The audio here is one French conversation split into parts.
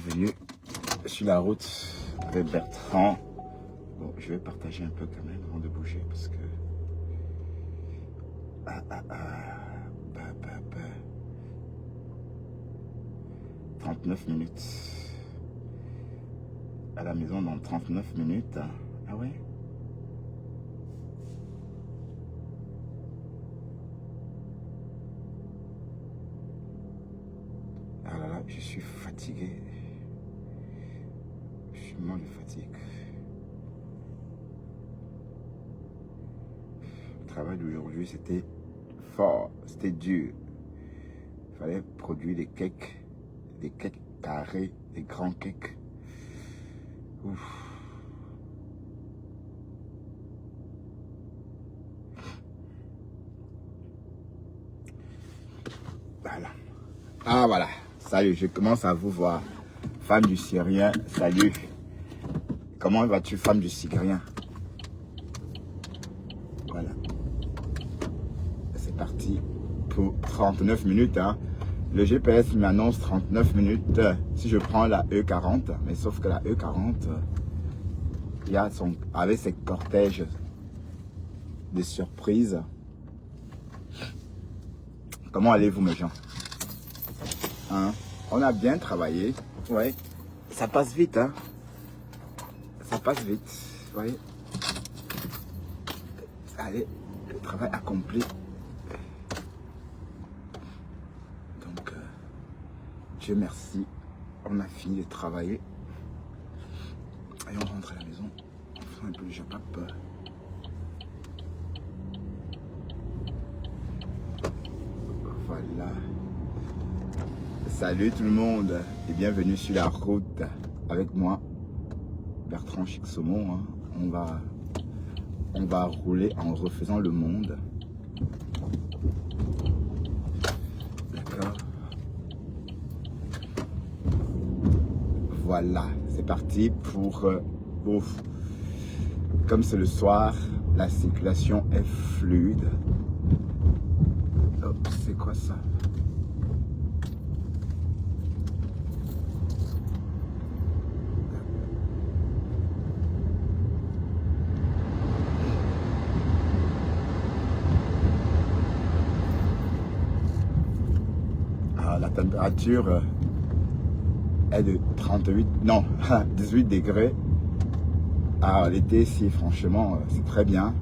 bienvenue sur la route avec Bertrand. Bon, je vais partager un peu quand même avant de bouger parce que... 39 minutes. À la maison dans 39 minutes. Ah ouais? Ah là là, je suis fatigué. Je suis mort de fatigue. Le travail d'aujourd'hui, c'était fort, c'était dur. Il fallait produire des cakes carrés, des grands cakes. Ouf. Voilà. Ah voilà. Salut, je commence à vous voir. Femme du Syrien, salut. Comment vas-tu, femme du Syrien? Voilà. C'est parti pour 39 minutes. Hein. Le GPS m'annonce 39 minutes si je prends la E40. Mais sauf que la E40, il y a avec ses cortèges de surprises. Comment allez-vous, mes gens? Hein? On a bien travaillé. Ouais. Ça passe vite, hein? Ça passe vite. Vous voyez? Allez, le travail accompli. Donc, Dieu merci. On a fini de travailler. Et on rentre à la maison. On fait un peu de japap. Voilà. Salut tout le monde et bienvenue sur la route avec moi, Bertrand Chic-Saumon. Hein. On va rouler en refaisant le monde. D'accord. Voilà, c'est parti pour... Comme c'est le soir, la circulation est fluide. Oh, c'est quoi ça? La température est de 38, non, 18 degrés. Ah, l'été, si, franchement, c'est très bien.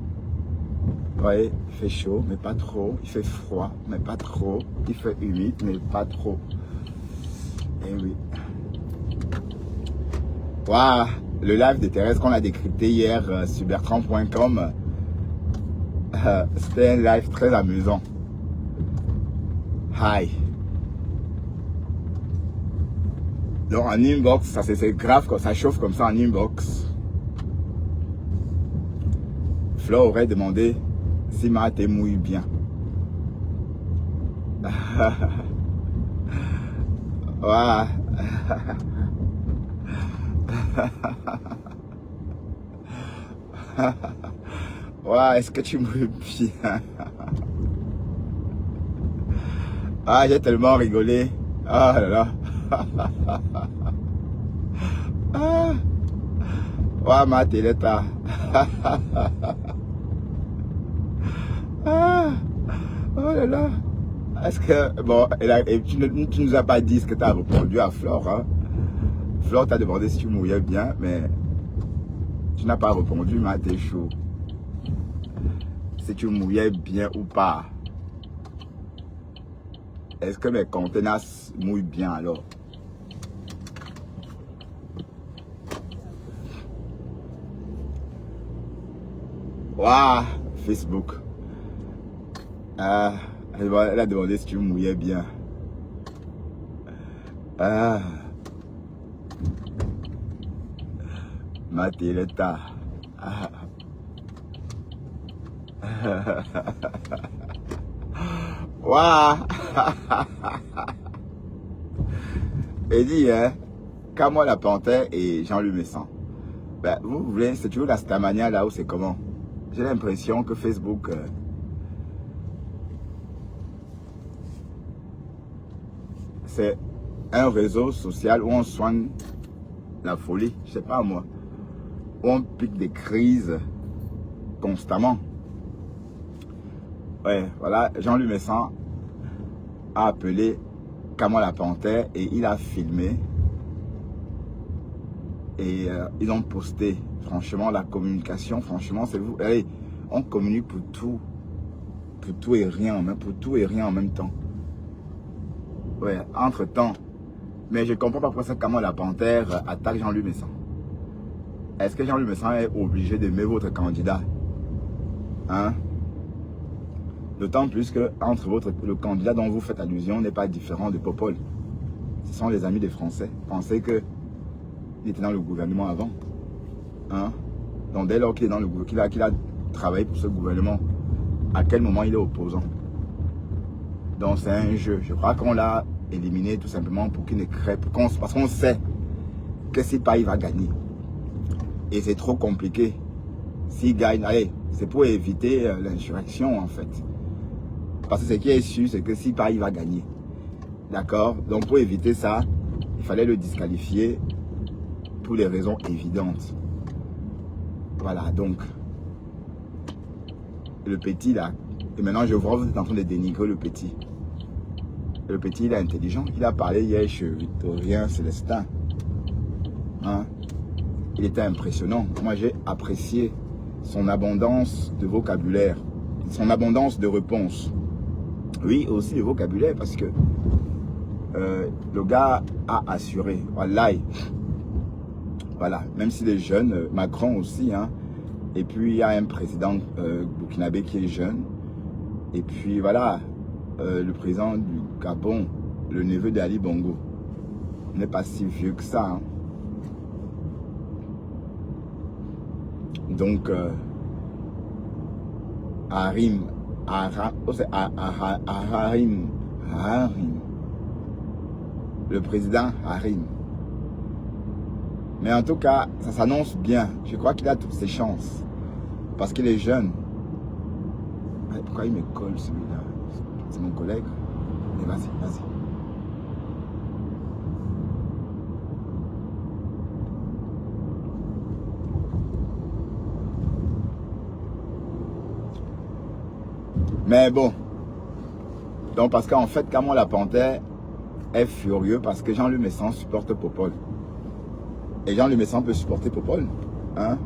Ouais, il fait chaud, mais pas trop. Il fait froid, mais pas trop. Il fait humide, mais pas trop. Eh oui. Waouh, le live de Thérèse qu'on a décrypté hier sur bertrand.com, c'était un live très amusant. Hi. Donc en inbox, ça c'est grave quand ça chauffe comme ça en inbox. Flo aurait demandé si Matt mouille bien. Ouais. Ouais, est-ce que tu mouilles bien? Ah, j'ai tellement rigolé. Ah là là. Ah. Ouais, Matt, il est là. Ah. Oh là là. Est-ce que... Bon, tu ne nous as pas dit ce que tu as répondu à Flore. Hein? Flore t'a demandé si tu mouillais bien, mais tu n'as pas répondu, Matt, t'es chaud. Si tu mouillais bien ou pas. Est-ce que mes conteneurs mouillent bien alors? Waouh, Facebook. Elle a demandé si tu mouillais bien. Maté l'état. Waouh. Et dit, hein, Camon la panthère et Jean-Louis Messan. Ben, vous voulez, c'est toujours la Stamania là où c'est comment? J'ai l'impression que Facebook... c'est un réseau social où on soigne la folie, je sais pas moi, où on pique des crises constamment. Ouais, voilà, Jean-Luc Mélenchon a appelé Kamala la Panthère et il a filmé. Et ils ont posté. Franchement, la communication, franchement, c'est vous. Allez, on communique pour tout et rien, pour tout et rien en même temps. Ouais, entre temps. Mais je comprends pas pourquoi ça, Kamala la Panthère attaque Jean-Luc Mélenchon. Est-ce que Jean-Luc Mélenchon est obligé d'aimer votre candidat? Hein? D'autant plus que entre le candidat dont vous faites allusion n'est pas différent de Popol. Ce sont les amis des Français. Pensez que il était dans le gouvernement avant. Hein? Donc dès lors qu'il est dans le gouvernement, qu'il a travaillé pour ce gouvernement, à quel moment il est opposant? Donc c'est un jeu. Je crois qu'on l'a éliminé tout simplement pour qu'il ne crée, parce qu'on sait que si pas il va gagner. Et c'est trop compliqué. S'il gagne, allez, c'est pour éviter l'insurrection en fait. Parce que ce qui est sûr, c'est que si pas il va gagner. D'accord? Donc pour éviter ça, il fallait le disqualifier pour les raisons évidentes. Voilà, donc le petit là, et maintenant je vois vous êtes en train de dénigrer le petit. Le petit il est intelligent, il a parlé hier chez Victorien Célestin. Hein? Il était impressionnant. Moi j'ai apprécié son abondance de vocabulaire, son abondance de réponses. Oui, aussi le vocabulaire parce que le gars a assuré. Voilà, même si les jeunes, Macron aussi, hein, et puis il y a un président burkinabé qui est jeune, et puis voilà, le président du Gabon, le neveu d'Ali Bongo, n'est pas si vieux que ça. Hein. Donc, Harim, le président Harim. Mais en tout cas, ça s'annonce bien. Je crois qu'il a toutes ses chances. Parce qu'il est jeune. Pourquoi il me colle celui-là? C'est mon collègue. Mais vas-y, vas-y. Mais bon. Donc parce qu'en fait, Kamala la Panthère est furieux parce que Jean-Luc Mélenchon supporte Popol. Et Jean-Luc Mélenchon peut supporter Popol. Hein?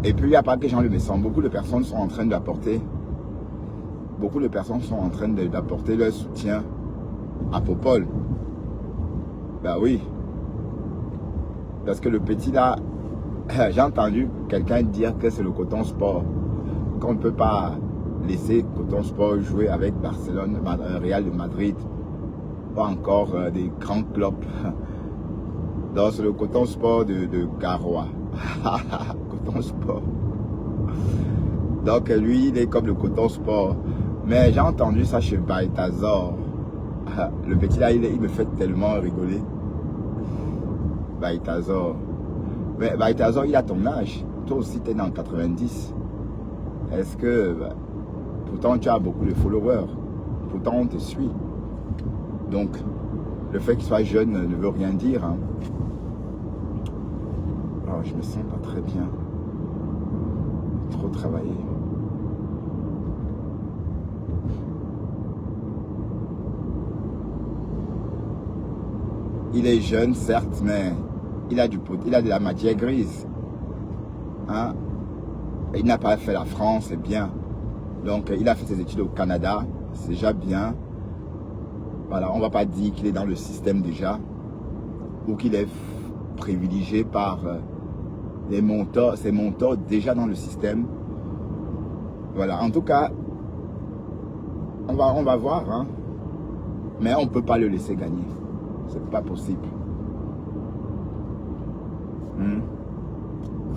Et puis il n'y a pas que Jean-Luc Mélenchon. Beaucoup de personnes sont en train d'apporter. Beaucoup de personnes sont en train d'apporter leur soutien à Popol. Ben oui. Parce que le petit là, j'ai entendu quelqu'un dire que c'est le Coton Sport. Qu'on ne peut pas laisser Coton Sport jouer avec Barcelone, Real de Madrid. Pas encore des grands clubs. Donc c'est le Coton Sport de Garoua. Coton Sport. Donc lui, il est comme le Coton Sport. Mais j'ai entendu ça chez Balthazar. Le petit là, il me fait tellement rigoler. Balthazar. Mais Balthazar, il a ton âge. Toi aussi, tu es dans 90. Est-ce que... pourtant, tu as beaucoup de followers. Pourtant, on te suit. Donc, le fait qu'il soit jeune ne veut rien dire. Hein. Alors, je me sens pas très bien. Trop travaillé. Il est jeune, certes, mais il a de la matière grise. Hein? Il n'a pas fait la France, c'est bien. Donc, il a fait ses études au Canada, c'est déjà bien. Voilà, on ne va pas dire qu'il est dans le système déjà, ou qu'il est privilégié par ses mentors déjà dans le système. Voilà, en tout cas, on va voir, hein. Mais on ne peut pas le laisser gagner. C'est pas possible.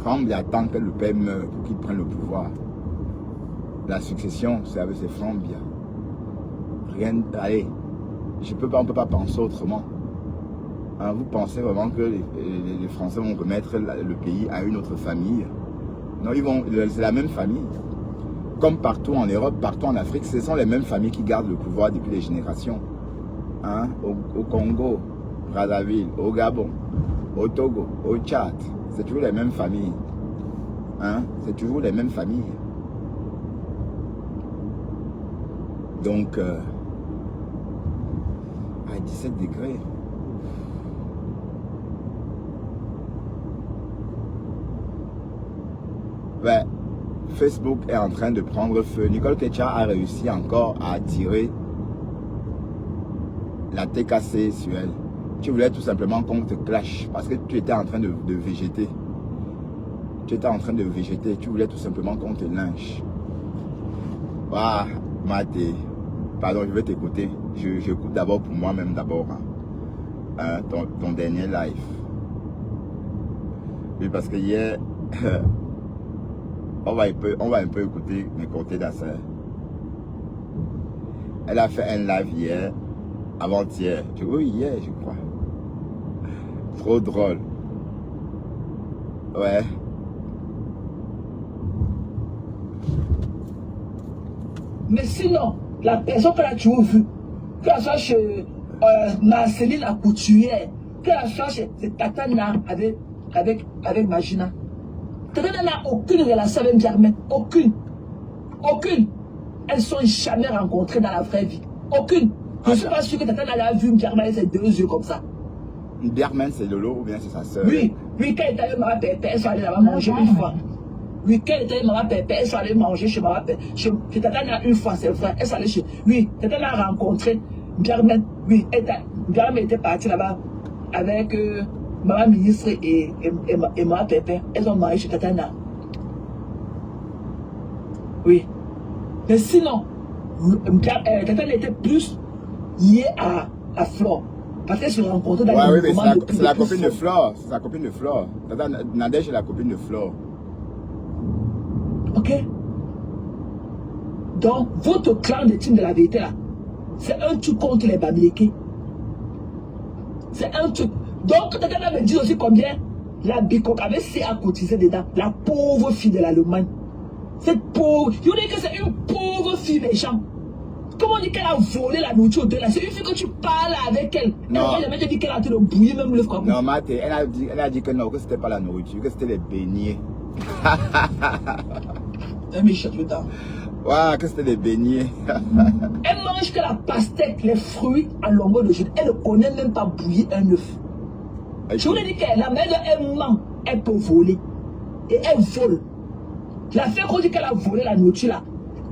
Famble attend que le père meure pour qu'il prenne le pouvoir. La succession, c'est avec ses Fambia. Rien, allez, on ne peut pas penser autrement. Hein, vous pensez vraiment que les Français vont remettre le pays à une autre famille? Non, c'est la même famille. Comme partout en Europe, partout en Afrique, ce sont les mêmes familles qui gardent le pouvoir depuis des générations. hein, au Congo, Brazzaville, au Gabon, au Togo, au Tchad, c'est toujours les mêmes familles. Hein, c'est toujours les mêmes familles. Donc, à 17 degrés. Ouais, Facebook est en train de prendre feu. Nicole Ketcha a réussi encore à attirer la TKC sur elle. Tu voulais tout simplement qu'on te clash parce que tu étais en train de végéter. Tu étais en train de végéter. Tu voulais tout simplement qu'on te lynche. Ah, Maté. Pardon, je vais t'écouter. J'écoute d'abord pour moi-même d'abord. Hein, ton dernier live. Oui, parce que hier, on va un peu écouter mes côtés d'affaires. Elle a fait un live hier, avant-hier. Oui, hier, je crois. Trop drôle. Ouais. Mais sinon, la personne que tu as vue, que la soit chez Marceline la couturière, que la soit chez Tatana avec Magina. Tatana n'a aucune relation avec Germaine. Aucune. Aucune. Elles ne sont jamais rencontrées dans la vraie vie. Aucune. Je ne suis pas sûr que Tatana l'a vu Germaine avec ses deux yeux comme ça. Germaine, c'est Lolo ou bien c'est sa soeur? Oui. Oui, quand elle était avec Maman Pépé, elle soit allée là-bas manger une fois. Oui, quand elle était avec Maman Pépé, elle soit allée manger chez Maman Pépé. Chez Tatana une fois, c'est vrai. Elle soit allée chez... Oui, Tatana a rencontré Germaine. Oui, Germaine était partie là-bas avec Maman Ministre et Maman Pépé. Elles ont mangé chez Tatana. Oui. Mais sinon, Tatana était plus liée à Flore. Parce qu'elle se rencontre dans ouais, les oui, moments c'est la copine de Flore. C'est la copine de Flore. Nadège est la copine de Flore. Ok. Donc, votre clan de team de la vérité là, c'est un truc contre les Bamileke. C'est un truc. Donc, Tatana me dit aussi combien la Bicoque avait C à cotiser dedans. La pauvre fille de l'Allemagne. Cette pauvre. Je vous dis que c'est une pauvre fille méchante. Comment on dit qu'elle a volé la nourriture de là? C'est une fille que tu parles avec elle. Non. Elle n'a jamais dit qu'elle a en train de bouillir même le fromage. Non, Maté, elle a dit que non, que c'était pas la nourriture, que c'était les beignets. Un méchant dedans. Ouais, que c'était les beignets. Elle mange que la pastèque, les fruits en longueur de journée. Elle ne connaît même pas bouillir un œuf. Je vous ai dit que la mère elle ment, elle peut voler. Et elle vole. La fille qu'on dit qu'elle a volé la nourriture là,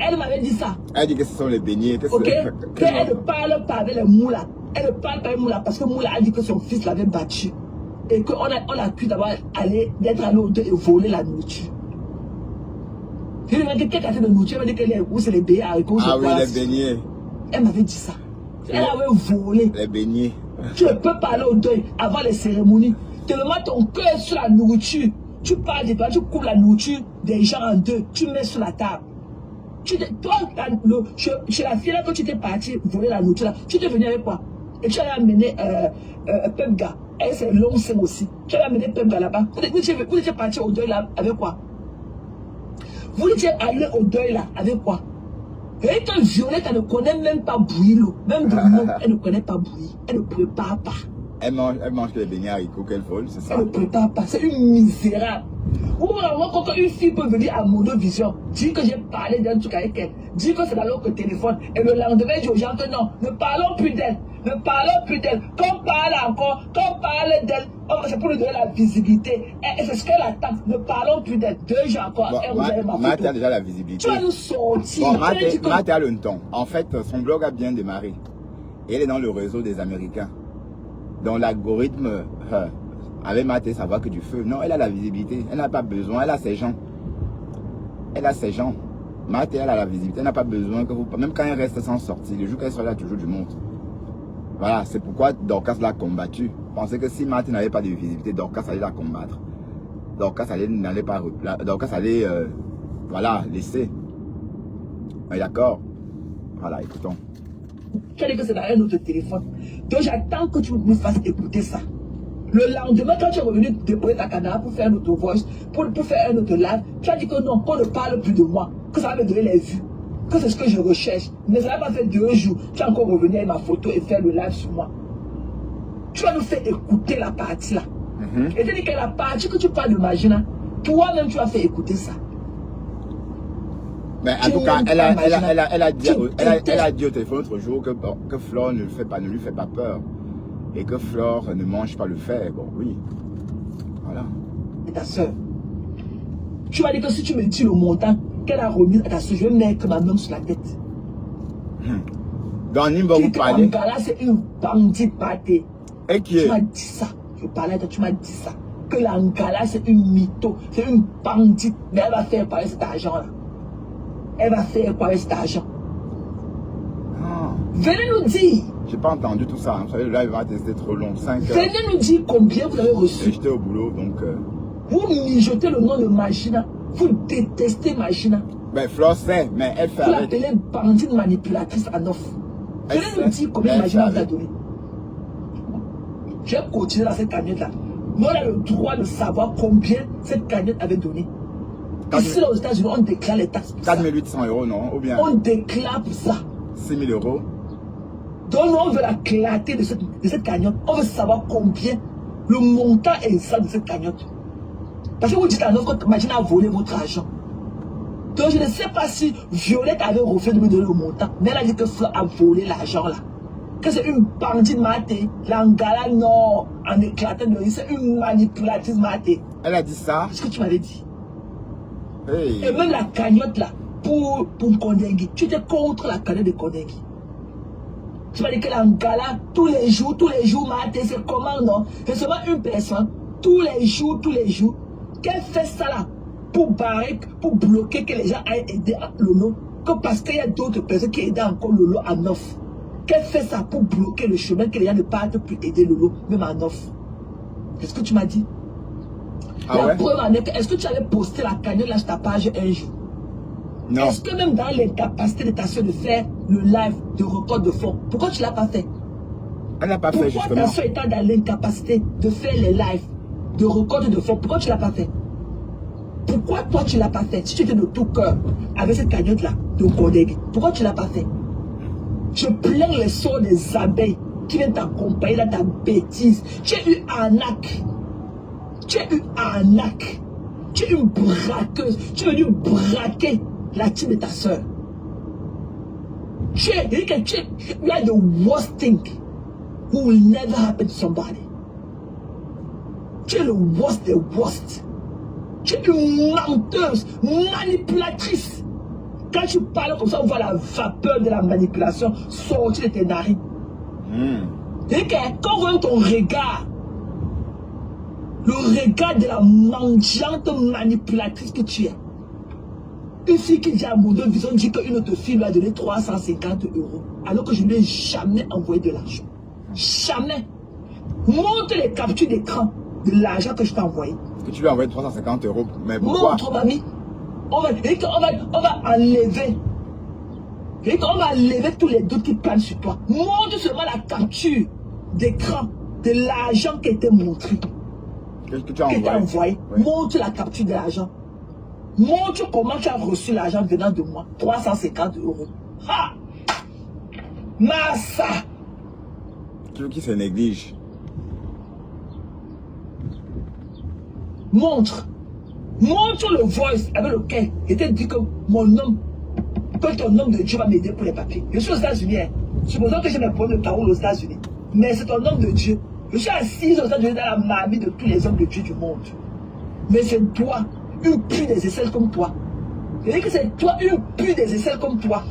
elle m'avait dit ça. Elle dit que ce sont les beignets. Ok? Elle ne parle pas avec les moulas. Elle ne parle pas avec Moula parce que Moula a dit que son fils l'avait battu. Et qu'on a pu d'abord d'être allé au deuil et voler la nourriture. Je lui ai dit qu'elle a fait de nourriture. Elle m'a dit que où c'est les beignets haricots. Ah oui, les beignets. Elle m'avait dit ça. Elle avait volé. Les beignets. Tu ne peux pas aller au deuil avant les cérémonies. Tellement ton cœur est sur la nourriture. Tu parles de toi, tu coupes la nourriture des gens en deux. Tu mets sur la table. Toi, chez la fille là, quand tu t'es parti voler la nourriture là, tu t'es venu avec quoi? Et tu as amené Pemga. Elle, c'est long sein aussi. Tu as amené Pemga là-bas. Vous étiez parti au deuil là avec quoi? Vous étiez allé au deuil là avec quoi? Et quand Violette, elle ne connaît même pas bouillir l'eau. Même de l'eau, elle ne connaît pas bouillir. Elle ne prépare pas. Elle mange que les beignets haricots qu'elle vole, c'est ça? Elle ne prépare pas. C'est une misérable. Vous voyez, quand une fille peut venir à Monovision, dire que j'ai parlé d'un truc avec elle, dire que c'est dans l'autre téléphone, et le lendemain, je dis aux gens que non, ne parlons plus d'elle. Ne parlons plus d'elle. Quand on parle encore, quand on parle d'elle, c'est pour lui donner la visibilité. Et c'est ce qu'elle attend. Ne parlons plus d'elle. 2 jours encore. Bon, Maté a déjà la visibilité. Tu vas nous sortir. Bon, Maté a le ton. En fait, son blog a bien démarré. Et elle est dans le réseau des Américains. Donc l'algorithme, avec Maté, ça va que du feu. Non, elle a la visibilité. Elle n'a pas besoin. Elle a ses gens. Elle a ses gens. Maté, elle a la visibilité. Elle n'a pas besoin que vous... Même quand elle reste sans sortir, le jour qu'elle sera là, toujours du monde. Voilà, c'est pourquoi Dorcas l'a combattu. Pensez que si Maté n'avait pas de visibilité, Dorcas allait la combattre. Dorcas n'allait pas... Dorcas allait, voilà, laisser. D'accord. Voilà, écoutons. Tu as dit que c'est dans un autre téléphone. Donc j'attends que tu me fasses écouter ça. Le lendemain, quand tu es revenu déposer ta caméra pour faire un autre voice, pour faire un autre live, tu as dit que non, qu'on ne parle plus de moi, que ça va me donner les vues. que c'est ce que je recherche. Mais ça n'a pas fait 2 jours. Tu vas encore revenir avec ma photo et faire le live sur moi. Tu vas nous faire écouter la partie là. Et tu dis que la partie que tu parles de magie là, toi-même tu vas faire écouter ça. Mais en tout cas, elle a dit au téléphone l'autre jour que Flore ne lui fait pas peur. Et que Flore ne mange pas le fer. Bon, oui. Voilà. Et ta soeur, tu vas dire que si tu me dis le montant qu'elle a remis à ta soeur, je vais mettre ma main sur la tête. Dans Nimba, vous parlez. Angala, c'est une bandite pâtée. Et qui est? Tu m'as dit ça. Je parlais de toi, tu m'as dit ça. Que l'Angala, c'est une mytho. C'est une bandite. Mais elle va faire quoi avec cet argent-là? Elle va faire quoi avec cet argent? Ah. Venez nous dire. J'ai pas entendu tout ça. Vous savez, le live va rester trop long. 5 heures. Venez nous dire combien vous avez reçu. J'étais au boulot, donc... Vous mijotez le nom de Magina. Vous détestez Magina. Ben, Flore sait, mais elle fait Vous avec. l'appelez bandite manipulatrice en offre. Venez nous dire combien Magina vous a donné. Je vais continuer dans cette cagnotte-là. Nous, on a le droit de savoir combien cette cagnotte avait donné. Ici, aux États-Unis, on déclare les taxes pour 4 800 €, non? Ou bien ça. On déclare pour ça. 6 000 €. Donc, nous, on veut la clarté de cette cagnotte. On veut savoir combien, le montant exact de cette cagnotte. Parce que vous dites à notre que Magina a volé votre argent. Donc, je ne sais pas si Violette avait refusé de me donner le montant. Mais elle a dit que Flore a volé l'argent là. Que c'est une bandite matée. L'Angala, non, en éclatant de rire, c'est une manipulatrice matée. Elle a dit ça. C'est ce que tu m'avais dit. Hey. Et même la cagnotte là, pour Kondengui, tu étais contre la cagnotte de Kondengui. Tu m'as dit que l'Angala, tous les jours, matée, c'est comment non? C'est seulement une personne, tous les jours, qu'elle fait ça là, pour barrer, pour bloquer que les gens aillent aider Lolo, que parce qu'il y a d'autres personnes qui aident encore Lolo en offre. Qu'elle fait ça pour bloquer le chemin, que les gens ne partent plus aider Lolo, même en offre. Qu'est-ce que tu m'as dit? Ah la preuve en est que, est-ce que tu avais posté la cagnotte là sur ta page un jour? Non. Est-ce que même dans l'incapacité de ta soeur de faire le live de record de fonds, pourquoi tu ne l'as pas fait? Elle n'a pas fait, justement. Pourquoi ta soeur étant dans l'incapacité de faire les lives de record de fonds, pourquoi tu ne l'as pas fait? Pourquoi toi tu ne l'as pas fait? Si tu étais de tout cœur avec cette cagnotte là de Kondengui, pourquoi tu ne l'as pas fait? Je plains les sorts des abeilles qui viennent t'accompagner dans ta bêtise. Tu as eu arnaque. Tu as eu arnaque. Tu es une braqueuse. Tu es venu braquer la team de ta soeur. You are the worst thing who will never happen to somebody. Tu es le worst des worst. Tu es une menteuse, manipulatrice. Quand tu parles comme ça, on voit la vapeur de la manipulation sortir de tes narines. Et quand on voit ton regard, le regard de la mendiante manipulatrice que tu es, une fille qui dit à mon deux vision dit qu'une autre fille lui a donné 350 €, alors que je ne lui ai jamais envoyé de l'argent. Jamais. Montre les captures d'écran de l'argent que je t'ai envoyé. Que tu lui as envoyé 350 €, mais pourquoi? Montre, mamie. On va enlever. On va enlever tous les doutes qui planent sur toi. Montre seulement la capture d'écran de l'argent qui était montré. Qu'est-ce que tu as envoyé? Oui. Montre la capture de l'argent. Montre comment tu as reçu l'argent venant de moi. 350 €. Ha! Massa! Tu veux qui se néglige? Montre le voice avec lequel il était dit que mon homme, que ton homme de Dieu va m'aider pour les papiers. Je suis aux États-Unis. Supposons que j'ai mes problèmes de parole aux États-Unis. Mais c'est ton homme de Dieu. Je suis assise aux États-Unis dans la marmite de tous les hommes de Dieu du monde. Mais c'est toi, une pluie des aisselles comme toi. Je dis que c'est toi, une pluie des aisselles comme toi,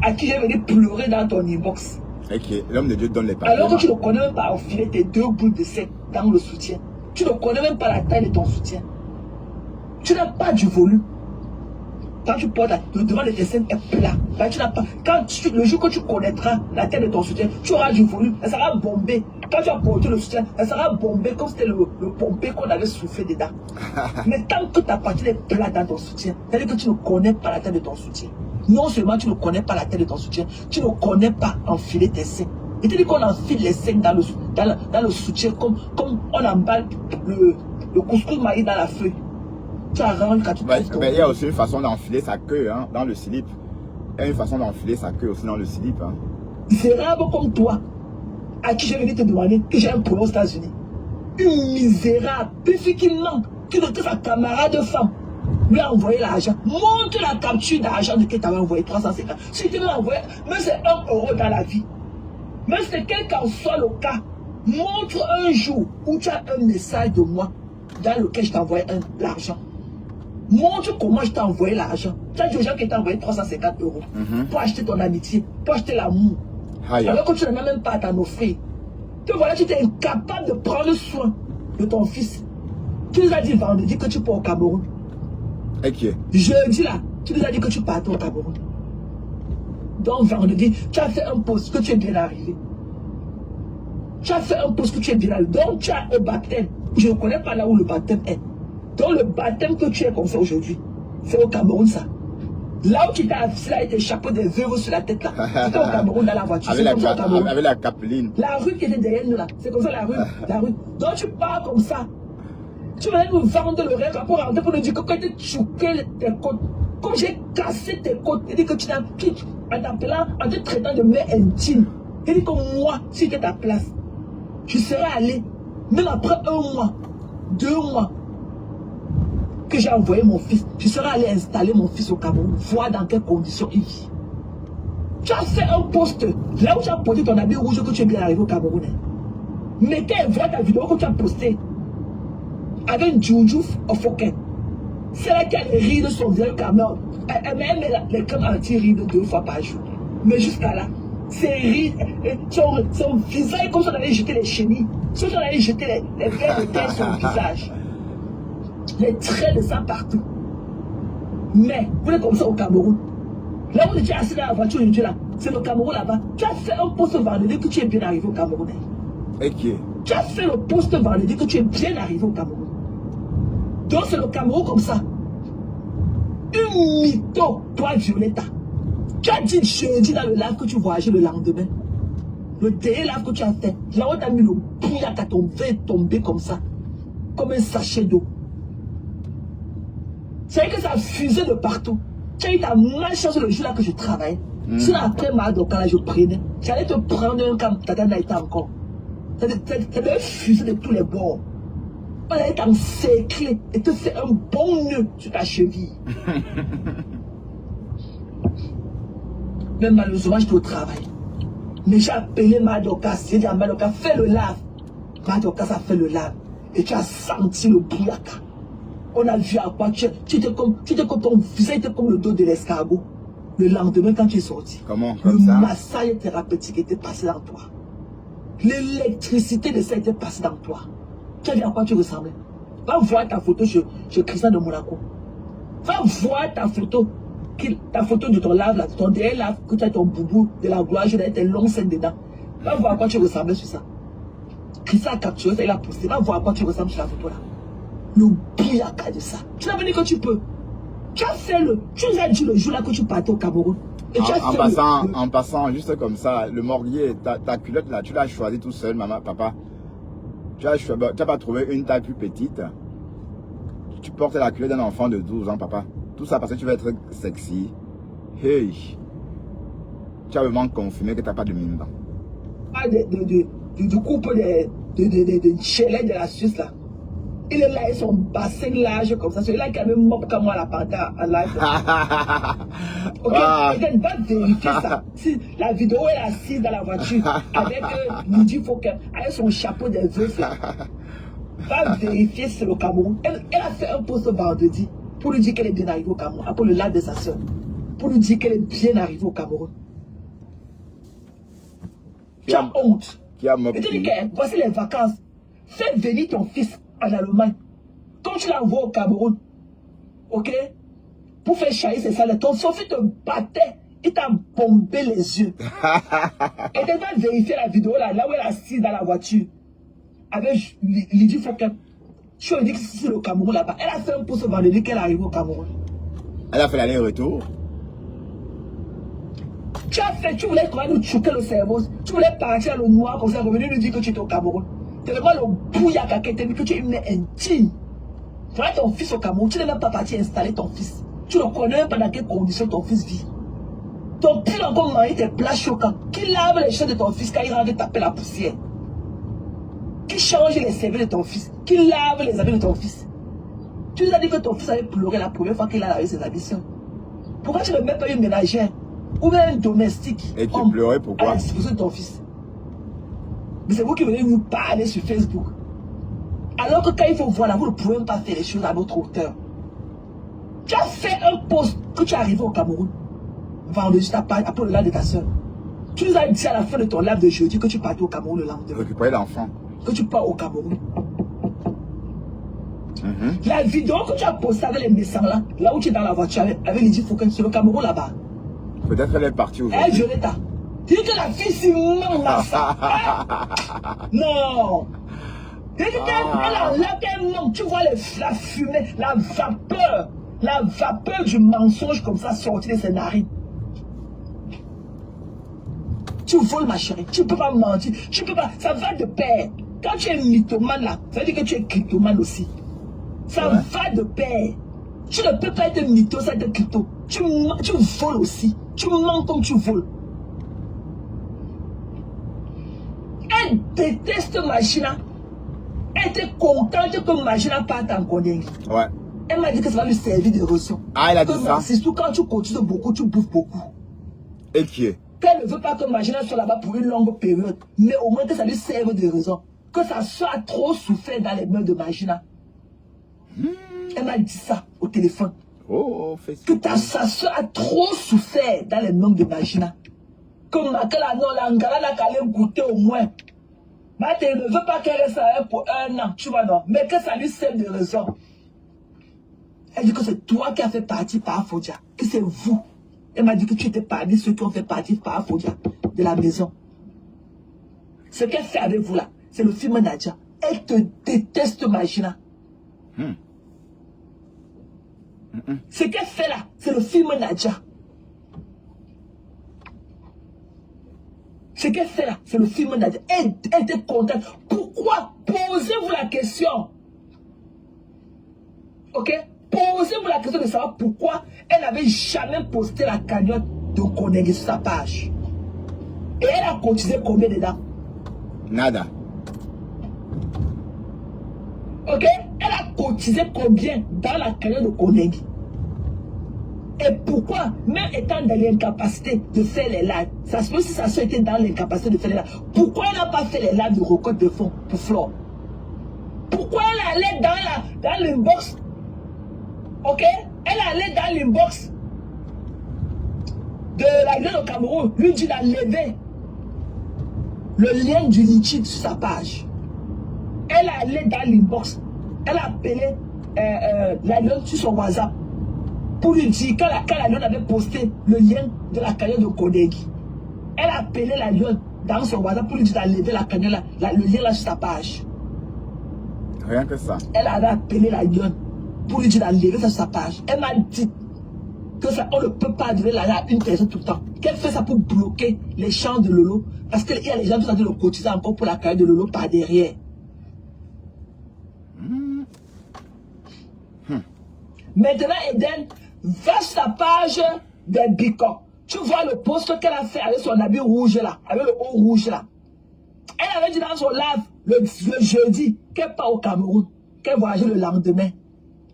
à qui j'ai venu pleurer dans ton inbox. Ok, l'homme de Dieu donne les papiers. Alors que tu ne connais même pas enfiler tes 2 boules de sel dans le soutien. Tu ne connais même pas la taille de ton soutien. Tu n'as pas du volume. Quand tu portes devant le dessin est plat. Ben, tu n'as pas. Le jour que tu connaîtras la taille de ton soutien, tu auras du volume. Ça sera bombé. Quand tu as porté le soutien, ça sera bombé comme c'était le pompé qu'on avait soufflé dedans. Mais tant que ta partie est plate dans ton soutien, c'est-à-dire que tu ne connais pas la taille de ton soutien. Non seulement tu ne connais pas la taille de ton soutien, tu ne connais pas enfiler tes seins. Et tu dis qu'on enfile les seins dans le soutien comme on emballe le couscous maïs dans la feuille. Tu arranges quand tu trouves ton... Il y a aussi une façon d'enfiler sa queue dans le slip. y a une façon d'enfiler sa queue aussi dans le slip. Hein. Misérable comme toi, à qui j'ai venu te demander que j'ai un problème aux États-Unis. Une misérable, une fille qui manque, qui que sa camarade de femme lui a envoyé l'argent. Montre la capture d'argent de qui t'avait envoyé 350. Si tu m'as envoyé, même c'est 1 euro dans la vie. Même c'est quel qu'en soit le cas, montre un jour où tu as un message de moi dans lequel je t'ai envoyé l'argent. Montre comment je t'ai envoyé l'argent. Tu as dit aux gens qui t'ont envoyé 350 euros pour acheter ton amitié, pour acheter l'amour. Alors que tu n'en as même pas à t'en offrir. Te voilà, tu es incapable de prendre soin de ton fils. Tu nous as dit vendredi que tu pars au Cameroun. Okay. Jeudi là, tu nous as dit que tu partais au Cameroun. Donc vendredi, tu as fait un post que tu es bien arrivé. Tu as fait un post que tu es bien arrivé. Donc tu as un baptême. Je ne connais pas là où le baptême est. Donc le baptême que tu es comme ça aujourd'hui, c'est au Cameroun ça. Là où tu t'es assis là avec tes chapeaux des verres sur la tête là. C'était au Cameroun dans la voiture. Avec la capeline. La rue qui était derrière nous là. C'est comme ça la rue. La rue. Donc tu pars comme ça. Tu vas nous vendre le rêve pour rentrer pour nous dire que quand tu as choqué tes côtes, comme j'ai cassé tes côtes, il dit que tu n'as en t'appelant, en te traitant de mère intime. Il dit que moi, si j'étais à ta place, je serais allé, même après 1 mois, 2 mois, que j'ai envoyé mon fils, je serais allé installer mon fils au Cameroun, voir dans quelles conditions il vit. Tu as fait un post, là où tu as posé ton habit rouge que tu es bien arrivé au Cameroun. Mais quand voit ta vidéo que tu as postée, avec Juju Ofoken, c'est là qu'elle rit de son vieux caméra. Elle met les crèmes anti-rides 2 fois par jour. Mais jusqu'à là, c'est rides, son visage comme si on allait jeter les chenilles, comme si on allait jeter les verres de terre sur le visage. Les traits de sang partout. Mais, vous êtes comme ça au Cameroun. Là où tu es assis dans la voiture aujourd'hui là, c'est le Cameroun là-bas. Tu as fait un post vendredi que tu es bien arrivé au Cameroun. Okay. Tu as fait le post vendredi que tu es bien arrivé au Cameroun. Donc c'est le Cameroun comme ça. Une mytho, toi Violetta. Tu as dit jeudi dans le live que tu voyageais le lendemain. Le dernier live que tu as fait. Là où tu as mis le bouillard à ton verre tombé comme ça. Comme un sachet d'eau. C'est vrai que ça a fusé de partout. Tu as eu ta malchance le jour là que je travaillais. Sinon après Madoka là je prenais. J'allais te prendre un camp, Tata Naïta encore. Ça devait fuser de tous les bords. On allait t'encercler et te faire un bon nœud sur ta cheville. Mais malheureusement, j'étais au travail. Mais j'ai appelé Madoka. J'ai dit à Madoka, fais le lave. Madoka, ça fait le lave. Et tu as senti le bouillaka. On a vu à quoi tu étais comme ton visage était comme le dos de l'escargot. Le lendemain, quand tu es sorti, comme le ça? massage thérapeutique était passé dans toi. L'électricité de ça était passée dans toi. Tu as dit à quoi tu ressemblais. Va voir ta photo chez Christian de Monaco. Va voir ta photo de ton lave, là, ton dernier lave, que tu as ton boubou de la gloire, avec tes longues scènes dedans. Va voir à quoi tu ressemblais sur ça. Christian a capturé ça, il a posté. Va voir à quoi tu ressembles sur la photo là. Le bouillaka de ça. Tu n'as pas dit que tu peux. Tu as fait tu nous as dit le jour là que tu partais au Cameroun. Et tu as en passant, juste comme ça, le morguier, ta culotte là, tu l'as choisi tout seul, maman, papa. Tu n'as pas trouvé une taille plus petite. Tu portes la culotte d'un enfant de 12 ans, papa. Tout ça parce que tu vas être sexy. Hey. Tu as vraiment confirmé que tu n'as pas de mine dedans. Du couple de chelets de la Suisse là. Il est là avec son bassin large comme ça. Celui-là qui a même mop comme moi la panthère en live. Ok, il va vérifier ça. Si la vidéo est assise dans la voiture avec Lydie Fouquet, avec son chapeau des veufs là. Va vérifier si c'est le Cameroun. Elle a fait un post vendredi pour lui dire qu'elle est bien arrivée au Cameroun. Après le live de sa soeur. Pour lui dire qu'elle est bien arrivée au Cameroun. Tu as honte. Et tu dis que voici les vacances. Fais venir ton fils en Allemagne. Quand tu l'envoies au Cameroun, ok, pour faire chailler ses salaires, ton fils te battait, il t'a bombé les yeux. Et tu vas vérifier la vidéo là où elle est assise dans la voiture, avec Lydie Fouquet. Tu lui dis que c'est le Cameroun là-bas. Elle a fait un post vendredi qu'elle arrive au Cameroun. Elle a fait l'aller-retour. Tu voulais quand même nous choquer le cerveau. Tu voulais partir dans le noir comme ça, revenir nous dire que tu es au Cameroun. Tellement le bouillaka qui était que tu es une intime. Voilà ton fils au Cameroun. Tu n'es même pas parti installer ton fils. Tu ne connais même pas dans quelles conditions ton fils vit. Ton père a encore mangé tes plats choquants. Qui lave les cheveux de ton fils quand il rentre taper la poussière? Qui change les serviettes de ton fils? Qui lave les habits de ton fils? Tu nous as dit que ton fils avait pleuré la première fois qu'il a lavé ses habits. Pourquoi tu ne mets pas une ménagère ou même un domestique? Et tu pleurais pourquoi? À la disposition de ton fils. Mais c'est vous qui venez nous parler sur Facebook. Alors que quand il faut voir là, vous ne pouvez même pas faire les choses à votre hauteur. Tu as fait un post que tu es arrivé au Cameroun. Vendredi, ta page après le live de ta soeur. Tu nous as dit à la fin de ton live de jeudi que tu partais au Cameroun le lendemain. Récupérer l'enfant. Que tu pars au Cameroun. La vidéo que tu as postée avec les messants là où tu es dans la voiture avec Lydie Fouken sur le Cameroun là-bas. Peut-être elle est partie aujourd'hui. Elle Violetta. Dis que la fille s'y manque dans ça. Non. Dis qu'elle manque. Tu vois la fumée, la vapeur du mensonge comme ça sortir de ses narines. Tu voles ma chérie. Tu ne peux pas mentir. Tu peux pas. Ça va de pair. Quand tu es mythomane là, ça veut dire que tu es cryptomane aussi. Ça va de pair. Tu ne peux pas être mytho, ça être crypto. Tu voles aussi. Tu mens comme tu voles. Elle déteste Magina. Elle était contente que Magina parte en Kondengi. Ouais. Elle m'a dit que ça va lui servir de raison. Ah, elle a dit ça. Surtout quand tu continues beaucoup, tu bouffes beaucoup. Et qui est? Qu'elle ne veut pas que Magina soit là-bas pour une longue période. Mais au moins que ça lui serve de raison. Que ça soit trop souffert dans les mains de Magina. Elle m'a dit ça au téléphone. Oh, que sa soeur a trop souffert dans les mains de Magina. Que Makala non, l'Angala n'a qu'à aller goûter au moins. Mais elle ne veut pas qu'elle reste à elle pour un an, tu vois non. Mais que ça lui serve de raison. Elle dit que c'est toi qui as fait partie par Fodia. Que c'est vous. Elle m'a dit que tu étais parmi ceux qui ont fait partie par Fodia de la maison. Ce qu'elle fait avec vous là, c'est le film Nadia. Elle te déteste, Magina. Ce qu'elle fait là, c'est le film Nadia. Ce qu'elle fait là, c'est le film Nadia. Elle était contente. Pourquoi? Posez-vous la question. Ok? Posez-vous la question de savoir pourquoi elle n'avait jamais posté la cagnotte de Kondengi sur sa page. Et elle a cotisé combien dedans? Nada. Ok? Elle a cotisé combien dans la cagnotte de Kondengi? Et pourquoi, même étant dans l'incapacité de faire les lives, ça se peut si sa soeur était dans l'incapacité de faire les lives, pourquoi elle n'a pas fait les lives de record de fonds pour Flore? Pourquoi elle allait dans l'inbox? Ok? Elle allait dans l'inbox de la gueule au Cameroun, lui dit d'enlever le lien du liquide sur sa page. Elle allait dans l'inbox. Elle a appelé la lionne sur son WhatsApp pour lui dire, quand la lionne avait posté le lien de la cagnotte de Kondengi, elle a appelé la lionne dans son WhatsApp pour lui dire d'enlever la cagnotte, le lien là sur sa page. Rien que ça. Elle avait appelé la lionne pour lui dire d'enlever ça sur sa page. Elle m'a dit que ça, on ne peut pas donner à une personne tout le temps. Qu'elle fait ça pour bloquer les champs de Lolo. Parce qu'il y a les gens qui sont en train de le cotiser encore pour la cagnotte de Lolo par derrière. Maintenant, Eden, va sur sa page des Bicon. Tu vois le post qu'elle a fait avec son habit rouge là, avec le haut rouge là. Elle avait dit dans son live le jeudi qu'elle part au Cameroun, qu'elle voyageait le lendemain,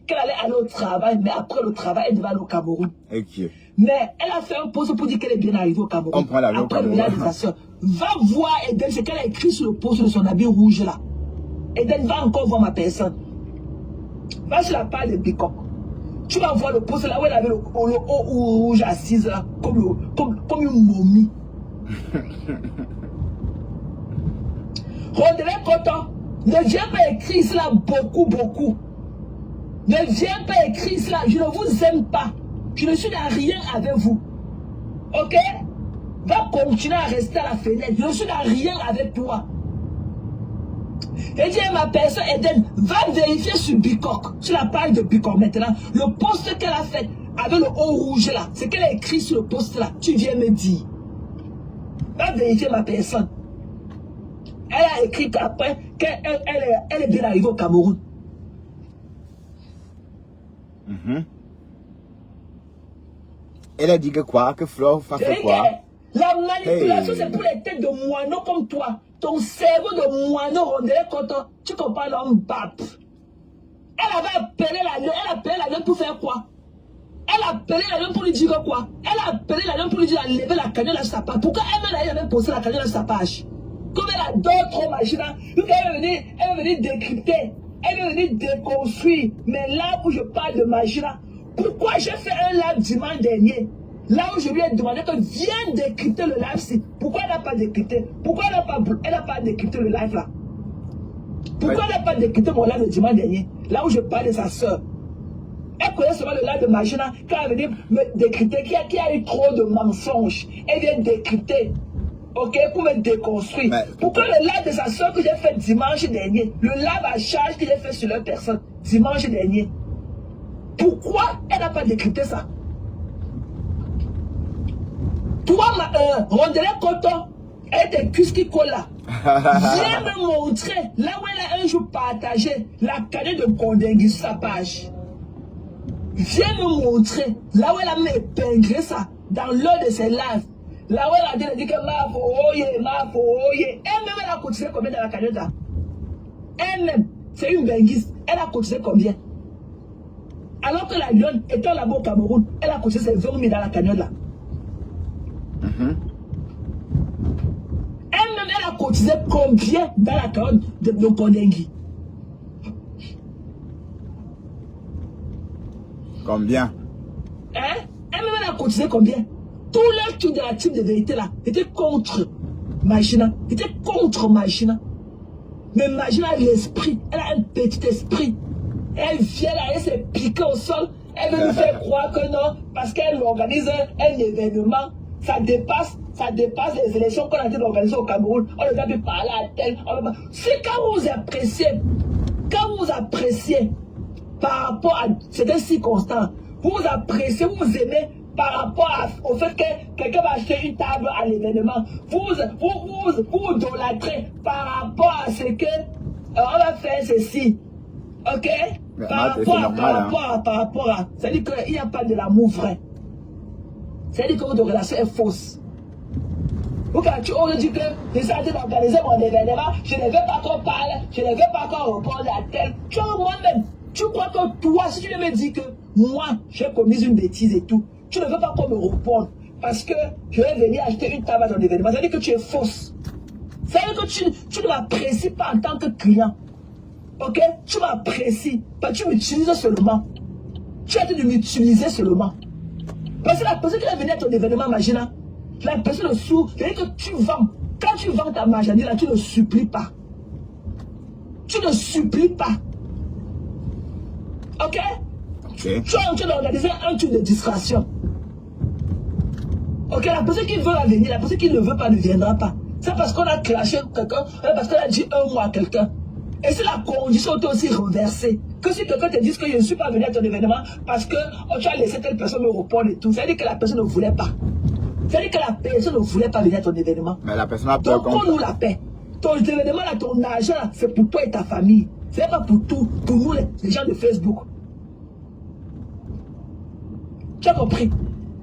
qu'elle allait aller au travail, mais après le travail, elle devait aller au Cameroun. Okay. Mais elle a fait un post pour dire qu'elle est bien arrivée au Cameroun. On prend l'avion au Cameroun. Après le live de sa soeur. Va voir Eden, ce qu'elle a écrit sur le post de son habit rouge là. Eden, va encore voir ma personne. Va sur la page de Bicon. Tu vas voir le poste là où elle avait le haut rouge assise là, comme une momie. Roderick Cotton, ne viens pas écrire cela beaucoup. Ne viens pas écrire cela, je ne vous aime pas. Je ne suis dans rien avec vous. Ok? Va continuer à rester à la fenêtre. Je ne suis dans rien avec toi. Et dit à ma personne, Eden, va vérifier sur Bicoque, sur la page de Bicoque maintenant, le post qu'elle a fait avec le haut rouge là, c'est qu'elle a écrit sur le post là, tu viens me dire. Va vérifier ma personne. Elle a écrit qu'après, qu'elle est bien arrivée au Cameroun. Elle a dit que quoi? Que Flore fasse quoi? La manipulation, c'est pour les têtes de moineaux comme toi. Ton cerveau de moineau rondé quand tu comprends l'homme BAP. Elle avait appelé la dame pour faire quoi? Elle a appelé la dame pour lui dire quoi? Elle a appelé la dame pour lui dire d'enlever la cagnotte à sa page. Pourquoi elle avait posé la cagnotte à sa page? Comme elle a d'autres machines, elle va venir décrypter, elle va venir déconstruire. Mais là où je parle de machine, pourquoi j'ai fait un live dimanche dernier? Là où je lui ai demandé que viens décrypter le live, pourquoi elle n'a pas décrypté? Pourquoi elle n'a pas décrypté le live là? Pourquoi elle n'a pas décrypté mon live de dimanche dernier? Là où je parle de sa soeur. Elle connaît seulement le live de Magina quand elle est venue me décrypter, qui a eu trop de mensonges. Elle vient décrypter, ok, pour me déconstruire. Mais pourquoi le live de sa soeur que j'ai fait dimanche dernier, le live à charge que j'ai fait sur leur personne dimanche dernier, pourquoi elle n'a pas décrypté ça? Toi, Rondelet Coton, elle te cuisse qui colle là. Viens me montrer là où elle a un jour partagé la cagnotte de Kondengui sur sa page. Viens me montrer là où elle a mis épinglé ça dans l'heure de ses lives. Là où elle a dit que ma foye. Elle-même, elle a cotisé combien dans la cagnotte là? Elle-même, c'est une benguise. Elle a cotisé combien? Alors que la lionne étant là-bas au Cameroun, elle a cotisé ses 20 000 dans la cagnotte là. Elle-même, elle a cotisé combien dans la cagnotte de Kondengui? Combien? Hein? Elle-même, elle a cotisé combien? Tout leur truc de la team de vérité là était contre Magina. Était contre Magina. Mais Magina a l'esprit. Elle a un petit esprit. Elle vient là, elle s'est piquée au sol. Elle veut nous faire croire que non, parce qu'elle organise un événement. Ça dépasse les élections qu'on a été organisées au Cameroun. On ne va plus parler à tel. C'est quand vous appréciez par rapport à certaines circonstances, vous appréciez, vous aimez par rapport au fait que quelqu'un va acheter une table à l'événement. Vous idolâtrez par rapport à ce que on va faire ceci. Ok? Par rapport à. C'est-à-dire qu'il n'y a pas de l'amour vrai. C'est-à-dire que votre relation est fausse. Quand tu oses dire que j'ai essayé d'organiser mon événement, je ne vais pas qu'on parle, je ne vais pas qu'on répondre à tel. Tu vois, moi-même, tu crois que toi, si tu me dis que moi, j'ai commis une bêtise et tout, tu ne veux pas qu'on me réponde parce que je vais venir acheter une table à ton événement. Ça veut dire que tu es fausse. Ça veut dire que tu ne m'apprécies pas en tant que client. Ok? Tu m'apprécies. Parce que tu m'utilises seulement. Tu as été de m'utiliser seulement. Parce que la personne qui va venir à ton événement, Magina, la personne le sous, c'est-à-dire que tu vends. Quand tu vends ta marchandise, là, tu ne supplies pas. Tu ne supplies pas. Ok? Tu es en train d'organiser un truc de distraction. Ok, la personne qui veut venir, la personne qui ne veut pas ne viendra pas. C'est parce qu'on a clashé quelqu'un, parce qu'on a dit un mot à quelqu'un. Et c'est la condition est aussi renversée. Que si quelqu'un te dit que je ne suis pas venu à ton événement parce que tu as laissé telle personne me répondre et tout, ça veut dire que la personne ne voulait pas. Ça veut dire que la personne ne voulait pas venir à ton événement. Mais la personne a peur. Donc, on nous la paie. Ton événement, là, ton argent, c'est pour toi et ta famille. Ce n'est pas pour tout, pour nous, les gens de Facebook. Tu as compris?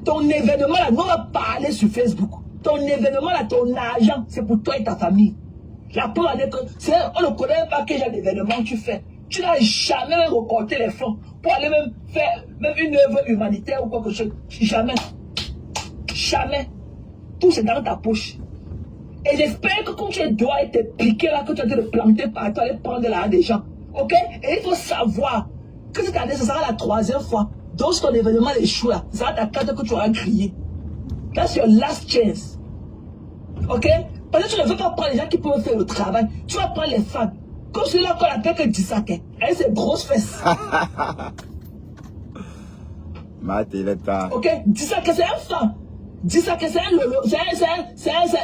Ton événement, là, nous, on va parler sur Facebook. Ton événement, là, ton argent, c'est pour toi et ta famille. La preuve est que, on ne connaît même pas quel genre d'événement tu fais. Tu n'as jamais récolté les fonds pour aller même faire même une œuvre humanitaire ou quelque chose. Jamais. Jamais. Tout c'est dans ta poche. Et j'espère que quand tu dois être piqué là, que tu as dû le planter partout, aller prendre l'argent des gens. Ok? Et il faut savoir que cette année, ce sera la 3e fois. Donc, si ton événement échoue là, ce sera ta carte que tu auras crié. That's your last chance. Ok? Parce que tu ne veux pas prendre les gens qui peuvent faire le travail. Tu vas prendre les femmes. Comme celui-là qu'on appelle que Disake. Elle, c'est grosse fesse. Ok? Disake, c'est un femme. Disake,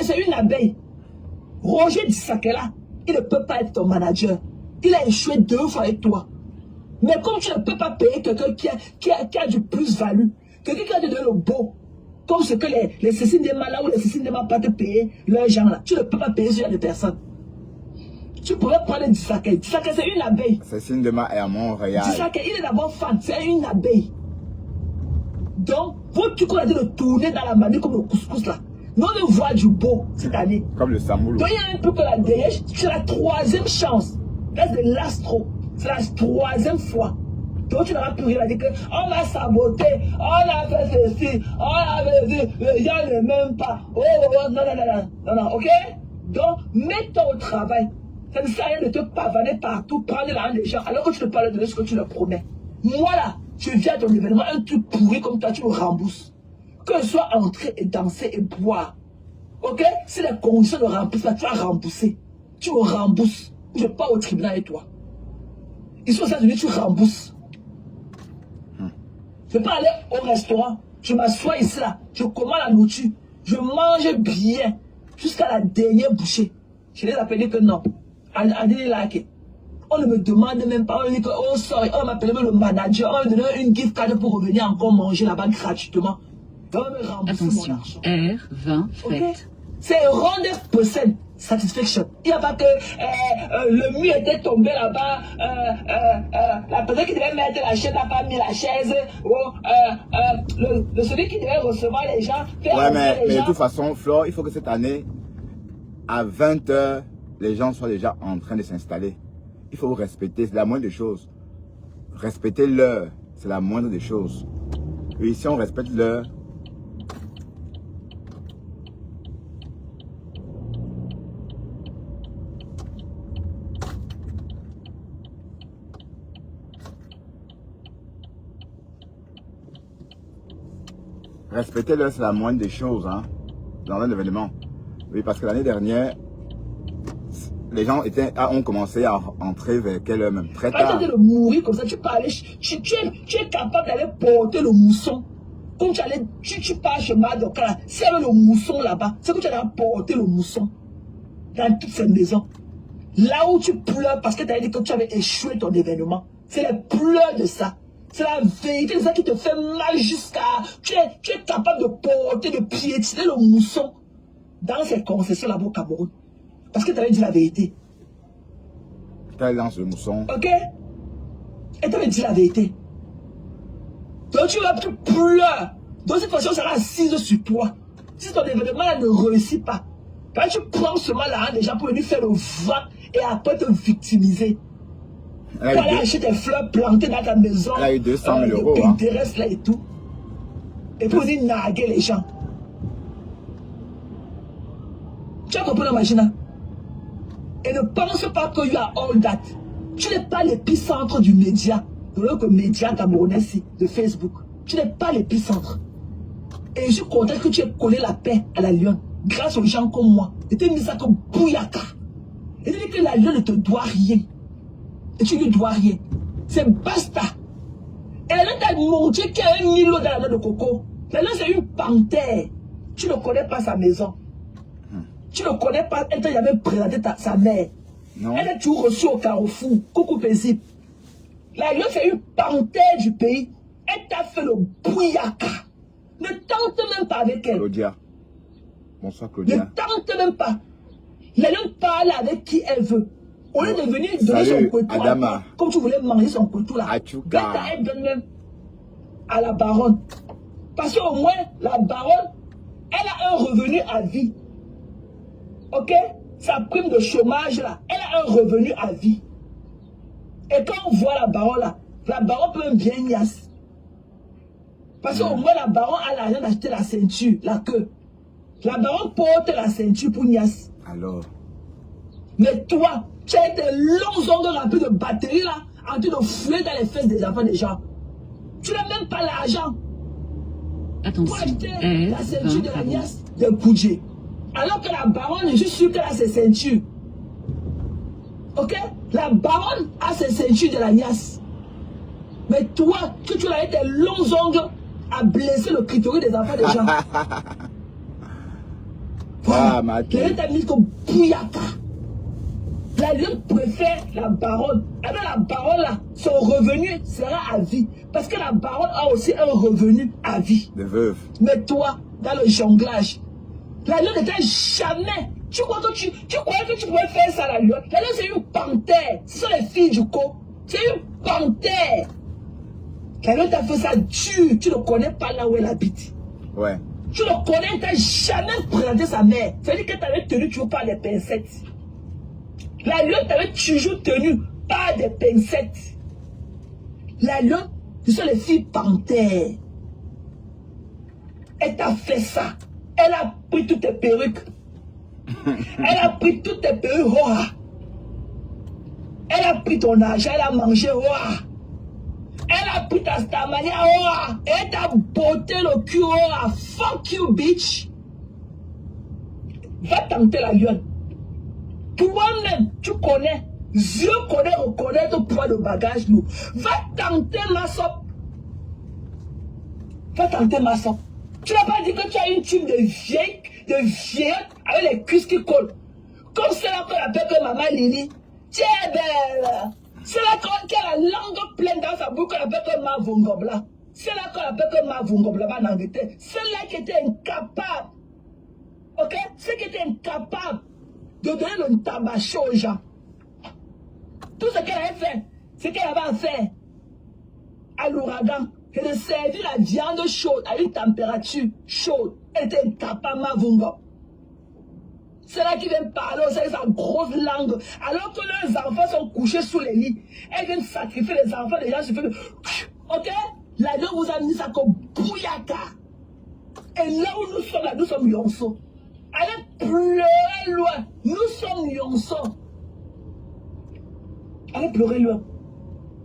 c'est une abeille. Roger Disake là, il ne peut pas être ton manager. Il a échoué 2 fois avec toi. Mais comme tu ne peux pas payer quelqu'un qui a du plus-value, quelqu'un qui a de le beau, comme ce que les Cécile Dema là ou les Cécile Dema pas te payer leurs gens là, tu ne peux pas payer ce genre de personnes. Tu pourrais prendre Disake. Disake, c'est une abeille. Cécile Dema est à Montréal. Disake, il est d'abord fan, c'est une abeille. Donc, Votre truc, on a dit de tourner dans la manille comme le couscous là. Non, on voit du beau cette année. Comme le Samoulou. Donc il y a un peu que la derrière, c'est la troisième chance. Là, c'est l'astro. C'est la troisième fois. Donc tu n'auras plus rien à dire que on m'a saboté, on a fait ceci, on a fait ceci, les gens ne m'aiment pas. Oh, non, ok? Donc, mets-toi au travail. Ça ne sert à rien de te pavaner partout, prendre la main des gens, alors que tu ne parles de ce que tu leur promets. Moi là, je viens à ton événement, un truc pourri comme toi, tu me rembourses. Que je sois entré et danser et boire. Ok? Si les conditions de remboursement, tu vas rembourser. Tu me rembourses. Je pars au tribunal avec toi. Ici aux États-Unis, tu rembourses. Je ne vais pas aller au restaurant. Je m'assois ici là. Je commande la nourriture. Je mange bien. Jusqu'à la dernière bouchée. Je les appelle que non. I didn't like it. On ne me demande même pas. On dit que, oh sorry, on m'appelle même le manager. On me donne une gift card pour revenir encore manger là-bas gratuitement. On me rembourse mon argent. R20 Okay? fait. C'est 100% satisfaction. Il n'y a pas que le mur était tombé là-bas, la personne qui devait mettre la chaise n'a pas mis la chaise, celui qui devait recevoir les gens fait Ouais, mais les de gens. toute façon, Flore, il faut que cette année, à 20 h, les gens soient déjà en train de s'installer. Il faut respecter, c'est la moindre des choses. Respecter l'heure, c'est la moindre des choses. Et si on respecte l'heure, respecter l'heure, c'est la moindre des choses, hein, dans un événement. Oui, parce que l'année dernière, les gens ont commencé à entrer vers quelle heure même? Très Quand tu tard. es de mourir comme ça, tu peux aller, tu es capable d'aller porter le mousson. Comme tu pars chez Madoka, s'il y avait le mousson là-bas, c'est que tu allais porter le mousson dans toutes ces maisons. Là où tu pleures parce que tu as dit que tu avais échoué ton événement, c'est les pleurs de ça. C'est la vérité de ça qui te fait mal jusqu'à... Tu es capable de porter, de piétiner le mousson dans ces concessions là-bas au Cameroun. Parce que tu avais dit la vérité. Tu lance le mousson. Ok? Et tu avais dit la vérité. Donc tu pleures. Donc cette fois-ci, on sera assise sur toi. Si ton événement là ne réussit pas, quand tu prends seulement l'argent des gens pour venir faire le vent et après te victimiser. Pour aller acheter des fleurs plantées dans ta maison. Elle a eu 200 000 euros. Pinterest là et tout. Et pour venir narguer les gens. Tu as compris la machine? Et ne pense pas que you are all that. Tu n'es pas l'épicentre du média. De l'autre média camerounais de Facebook. Tu n'es pas l'épicentre. Et je suis content que tu aies collé la paix à la Lyon. Grâce aux gens comme moi. Et tu as mis ça comme bouyaka. Et tu dis que la Lyon ne te doit rien. Et tu ne lui dois rien. C'est basta. Et la Lyon t'a montré qu'il y a un Milo dans la noix de coco. La Lyon c'est une panthère. Tu ne connais pas sa maison. Tu ne connais pas, elle t'a jamais présenté sa mère. Non. Elle est toujours reçue au Carrefour. Coucou paisible. La Lyon c'est une panthère du pays. Elle t'a fait le bouyaka. Ne tente même pas avec elle. Claudia. Bonsoir, Ne Claudia. tente même pas. La Lyon parle avec qui elle veut. Au lieu de venir donner son couteau, Adama. comme tu voulais manger son couteau là. Achuka. Elle donne même à la baronne. Parce qu'au moins, la baronne, elle a un revenu à vie. Ok? Sa prime de chômage là, elle a un revenu à vie. Et quand on voit la baronne là, la baronne peut même bien niasse. Parce qu'au moins, la baronne a l'argent d'acheter la ceinture, la queue. La baronne porte la ceinture pour niasse. Alors. Mais toi, tu as tes longs ongles remplis de batteries là, en train de fouler dans les fesses des enfants des gens. Tu n'as même pas l'argent pour Attention. acheter la ceinture de la nièce de Koudjé. Alors que la baronne, je suis sûr qu'elle a ses ceintures. Ok? La baronne a ses ceintures de la nièce. Mais toi, que tu as tes longs ongles à blesser le clitoris des enfants des gens. Ah, ma L'État t'a mis comme bouyaka. La Lyon préfère la baronne. Alors la baronne là, son revenu sera à vie. Parce que la baronne a aussi un revenu à vie. De veuve. Mais toi, dans le jonglage, la Lyon n'était jamais. Tu crois que tu pouvais faire ça la Lyon? La Lyon c'est une panthère. Ce sont les filles du co. C'est une panthère. La lionne t'a fait ça dur. Tu ne connais pas là où elle habite. Ouais. Tu le connais, tu n'as jamais présenté sa mère. Ça veut dire que tu avais tenu toujours par les pincettes. La lionne t'avait toujours tenu par des pincettes. La lionne, ce sont les filles panthères. Elle t'a fait ça. Elle a pris toutes tes perruques. Elle a pris toutes tes perruques. Oh. Elle a pris ton argent, elle a mangé. Oh. Elle a pris ta stamania. Oh. Et elle t'a botté le cul. Oh. Fuck you, bitch. Va tenter la lionne. Toi-même, tu connais. Dieu connaît, reconnaît ton poids de bagage lourd. Va tenter ma sope. Va tenter ma sope. Tu n'as pas dit que tu as une team de vieilles avec les cuisses qui collent. Comme celle-là qu'on appelle que Maman Lily. Tu es belle. Celle-là qui a la langue pleine dans sa bouche qu'on appelle que Ma Vungobla. Celle-là qu'on appelle que Ma Vungobla en Angleterre. Celle-là qui était incapable. Ok? Celle qui était incapable de donner le tabac chaud aux gens. Tout ce qu'elle avait fait, c'est qu'elle avait fait à l'ouragan. Et de servir la viande chaude à une température chaude. Elle était incapable, ma vungo. C'est là qui vient parler avec sa grosse langue. Alors que leurs enfants sont couchés sous les lits. Elle vient sacrifier les enfants des gens. Ok? La Dieu vous a mis ça comme bouyaka. Et là où nous sommes, là, nous sommes Yonso. Allez pleurer loin. Nous sommes Yonso. Allez pleurer loin.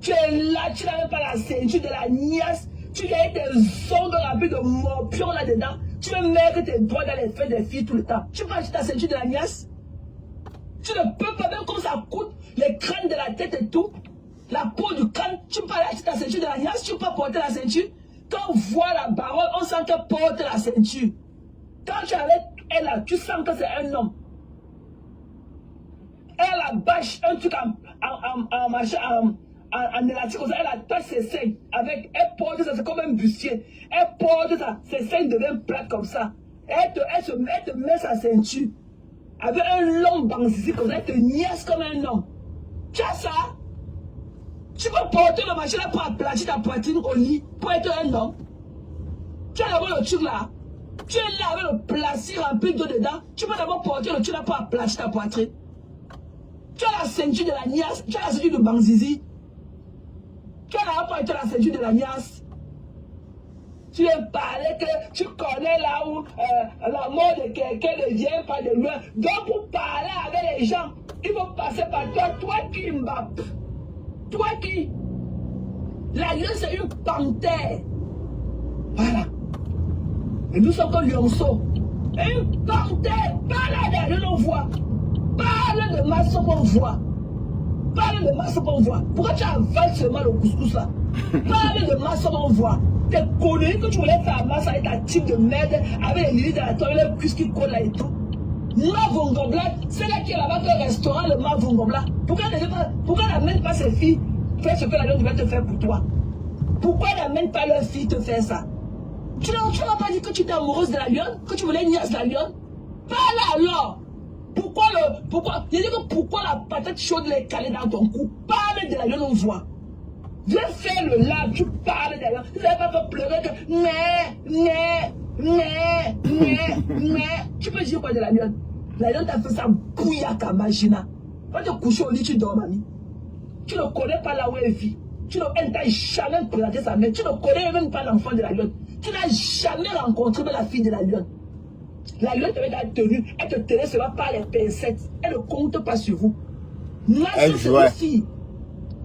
Tu es là, tu n'avais pas la ceinture de la niasse. Tu as des ongles remplis de morpions là-dedans. Tu veux mettre tes doigts dans les fesses des filles tout le temps. Tu peux acheter ta ceinture de la niasse. Tu ne peux pas, même comme ça coûte, les crânes de la tête et tout. La peau du crâne, tu peux aller acheter ta ceinture de la niasse. Tu peux pas porter la ceinture. Quand on voit la baronne, on sent qu'elle porte la ceinture. Quand tu es avec elle là, tu sens que c'est un homme. Elle a bâche, un truc en élastique comme ça, elle attache ses seins avec, elle porte ça, c'est comme un bustier. Elle porte ça, ses seins deviennent plates comme ça. Elle te met sa ceinture avec un long banc comme ça, elle te niaise comme un homme. Tu as ça? Tu peux porter le machin là pour aplatir ta poitrine au lit pour être un homme. Tu as d'abord le truc là. Tu es là avec le plastique rempli d'eau dedans. Tu peux d'abord porter le truc là pour aplatir ta poitrine. Tu as la ceinture de la niasse, tu as la ceinture de Bangzizi. Tu as la porté la ceinture de la niasse. Tu viens parler que tu connais là où la mort de quelqu'un ne vient pas de loin. Donc pour parler avec les gens, il faut passer par toi. Toi qui Mbappé. Toi qui. La lionne c'est une panthère. Voilà. Et nous sommes comme Lyonceau. Une panthère. Parle de la lionne on voit. Parle de ma somme on voit. Parle de ma somme on voit. Pourquoi tu avales seulement le couscous là? Parle de ma somme on voit. T'es connu que tu voulais faire masse avec ta type de merde, avec les limites de la toile, les cuisses qui collent là et tout. Ma Vungobla, c'est là qui est là-bas, le restaurant, le Ma Vungobla. Pourquoi n'amène pas ces filles faire ce que la lionne devait te faire pour toi? Pourquoi n'amène pas leurs filles te faire ça? Tu n'as pas dit que tu étais amoureuse de la lionne? Que tu voulais niaise la lionne? Parle alors! Pourquoi la patate chaude est calée dans ton cou? Parle de la lionne, on voit. Viens faire le lab, tu parles de la lionne. Tu ne vas pas pleurer que tu peux dire quoi de la lionne? La lionne t'a fait ça bouillaka magina. Va te coucher au lit, tu dors, mamie. Tu ne connais pas là où elle vit. Elle ne t'a jamais présenté sa mère. Tu ne connais même pas l'enfant de la lionne. Tu n'as jamais rencontré la fille de la lionne. La lionne t'avait ta tenue. Elle te tenait seulement par les pincettes. Elle ne compte pas sur vous. Masso, c'est une fille.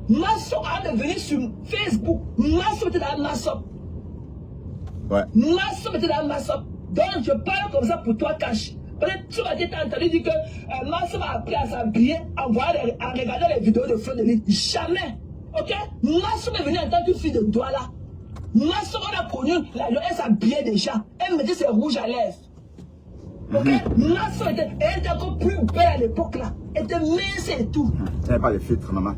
Masso a devenu sur Facebook. Masso était dans Masso. Ouais. Masso était dans Masso. Donc je parle comme ça pour toi, Cash. Peut-être tu m'as entendu dire que Masso m'a appris à s'habiller en regardant les vidéos de Fleur de Lys. Jamais. Ok? Masso est venue en tant que fille de Douala. Masso, on a connu la lionne, elle s'habillait déjà. Elle mettait ses rouges à lèvres. Ok? Masso elle était encore plus belle à l'époque là. Elle était mince et tout. Tu n'avais pas les filtres, maman.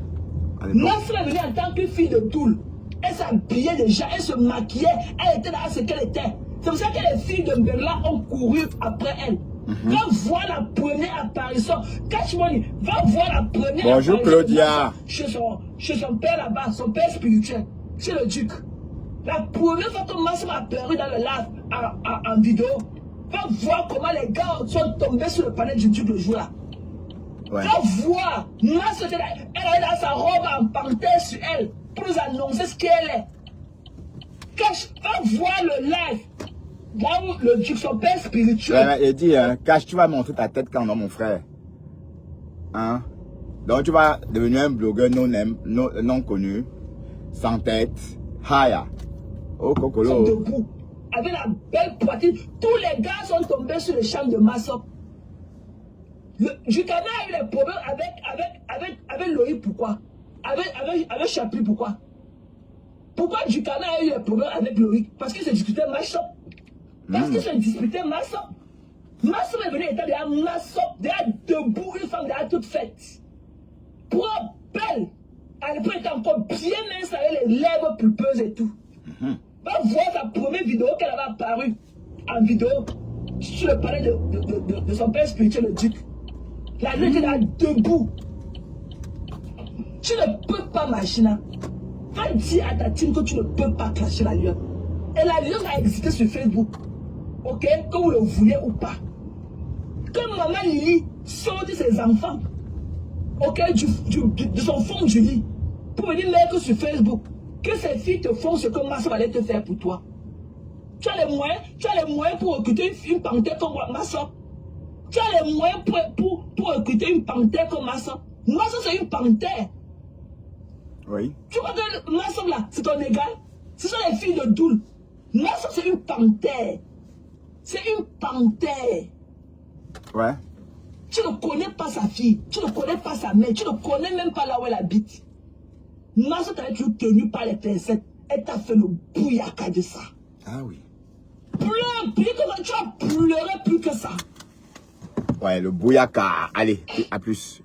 Masso est venue en tant que fille de Toul. Elle s'habillait déjà, elle se maquillait, elle était là ce qu'elle était. C'est pour ça que les filles de Berla ont couru après elle. Va voir la première apparition. Catch Money, va voir la première Bonjour apparition. Claudia. Chez son père là-bas, son père spirituel. Chez le duc. La première fois que Masso m'a apparu dans le live en vidéo, va voir comment les gars sont tombés sur le panel du duc le jour-là. Ouais. Va voir. Masso, elle a sa robe en panthère sur elle pour nous annoncer ce qu'elle est. Cache, va voir le live. Là où le duc, son père spirituel. Ouais, il dit, Cache, tu vas montrer ta tête quand non, mon frère. Hein? Donc tu vas devenir un blogueur non connu, sans tête. Haya. Oh, Kokolo. Debout, avec la belle poitrine. Tous les gars sont tombés sur le champ de Masso. Jukana a eu des problèmes avec Loïc, pourquoi? Avec Chapli, pourquoi? Pourquoi Jukana a eu des problèmes avec Loïc? Parce qu'il se disputait Masso. Parce qu'il se disputait Masso. Masso est venu étant derrière Masso, derrière debout, une femme derrière toute faite. Propre, belle. Elle peut être encore bien mince avec les lèvres pulpeuses et tout. Va voir sa première vidéo qu'elle avait apparue en vidéo sur le palais de son père spirituel, le duc. La nuit était là debout. Tu ne peux pas, Machina. Va dire à ta team que tu ne peux pas clasher la lionne. Et la lionne a existé sur Facebook. Ok? Que vous le vouliez ou pas. Que maman Lily sorte ses enfants. Ok? De son fond du lit. Pour venir mettre sur Facebook. Que ces filles te font ce que Masso allait te faire pour toi. Tu as les moyens pour recruter une panthère comme Masso. Tu as les moyens pour recruter une panthère comme Masso. Masso, c'est une panthère. Oui. Tu vois que Masso, là, c'est ton égal. Ce sont les filles de Doul. Masso, c'est une panthère. C'est une panthère. Ouais. Tu ne connais pas sa fille. Tu ne connais pas sa mère. Tu ne connais même pas là où elle habite. Masso t'a toujours tenu par les pincettes. Elle t'a fait le bouillaka de ça. Ah oui. Pleure, plus que ça. Tu as pleuré plus que ça. Ouais, le bouillaka. Allez, à plus.